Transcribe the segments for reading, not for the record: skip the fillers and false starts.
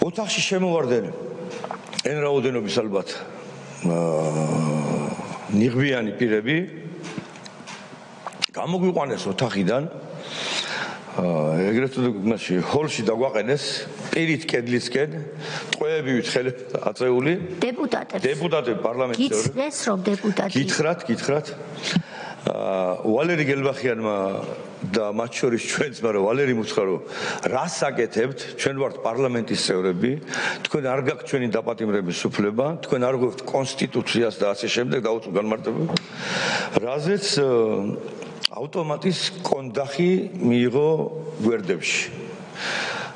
ოთახში შემოვარდნენ εν რაოდენობის ალბათ ნიღბიანი პირები გამოგვიყვანეს ოთახიდან ეგრეთ წოდებული ჰოლში დაგვაყენეს პირით კედლისკენ ტყვეებივით ხელით აწეული დეპუტატები პარლამენტის გიცეს რომ დეპუტატი გითხრათ ვალერი გელბახიანმა და მათ შორის ჩვენც, მაგრამ ვალერი მუცხა რომ რას აკეთებთ, ჩვენ ვართ პარლამენტის წევრები, თქვენ არ გაქვთ ჩვენი დაპატიმრების უფლება, თქვენ არ გვაქვთ კონსტიტუციას და ასე შემდეგ დაუწყო განმარტება. რაზეც ავტომატის კონდახი მიიღო გვერდებში.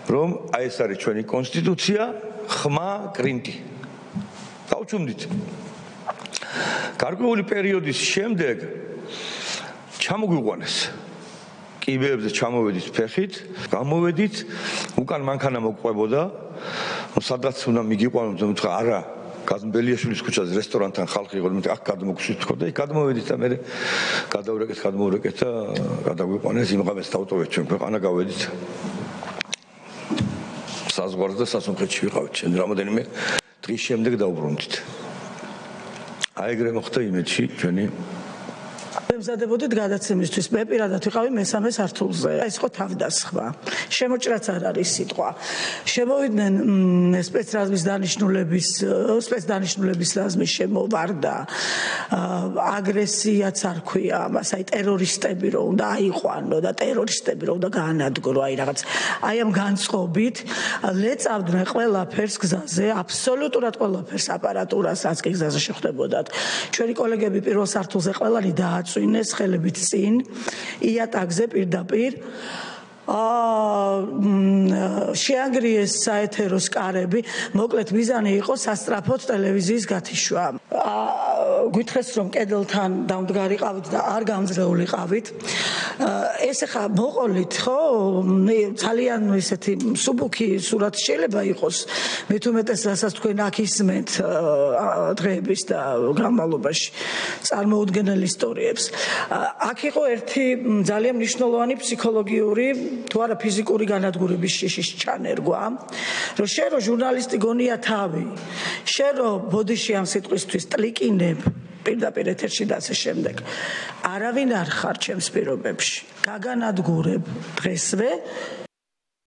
რომ აი ეს არის ჩვენი კონსტიტუცია, ხმა კრინტი. დავჩუმდით. გარკვეული პერიოდის შემდეგ ჩამოგვიყვანეს კიბეებზე ჩამოვედით ფეხით, გამოვედით, უკან მანქანა მოგყვებოდა, სადაც უნდა მიგიყვანოთ, თქვა არა, გაზმბელიაშვილის ქუჩაზე რესტორანთან ხალხი იყო, მე აქ გადმოგშვით თქო და იქ გადმოვედით და მე გადავრეკეთ და გადაგვიყვანეს იმღამეს დავტოვეთ ჩვენ ქვეყანა გავედით. საზღვარზე და სასუნხეთში ვიყავით, ჩვენ რამოდენიმე დღის შემდეგ დავბრუნდით. აი ეგრე მოხდა იმედში ჩვენი მზადებოდით გადაცემისთვის. მე პირადად ვიყავი მესამე სართულზე. ეს იყო თავდასხმა. შემოჭრაც არ არის სიტყვა. შემოვიდნენ სპეცდანიშნულების რაზმის შემოვარდა. აგრესიაც არ ქვია ამას, აი ტერორისტები რო უნდა აიყვანო და ტერორისტები რო უნდა გაანადგურო, აი რაღაც. აი ამ განწყობით ლეწავდნენ ყველაფერს გზაზე, აბსოლუტურად ყველაფერს აპარატურას, რაც კი გზაზე შეხვდებოდათ. ჩვენი კოლეგები პირველ სართულზე ყველანი დააწვინეს ხელებით წინ იატაკზე პირდაპირ შეანგრიეს საეთერო სკარები, მოკლედ მიზანი იყო სასწრაფოდ ტელევიზიის გათიშვა. გითხრეს რომ კედელთან დამდგარიყავით და არ გამძლეულიყავით. ეს ახლა მოყოლით, ხო? ძალიან ესეთი სუბუქი სურათი შეიძლება იყოს. მით უმეტეს რასაც თქვენ აქ ისმენთ დღეების და განმავლობაში წარმოუდგენელ ისტორიებს. აქ იყო ერთი ძალიან მნიშვნელოვანი ფსიქოლოგიური თუ არა ფიზიკური განადგურების შიშის ჩანერგვა, რომ შენ რო ჟურნალისტი გონია თავი, შენ რო ბოდიში ამ სიტყვისთვის ტლიკინებ პირდაპირ ეთერში და ასე შემდეგ. არავინ არ ხარ ჩემს პირობებში. გაგანადგურებ დღესვე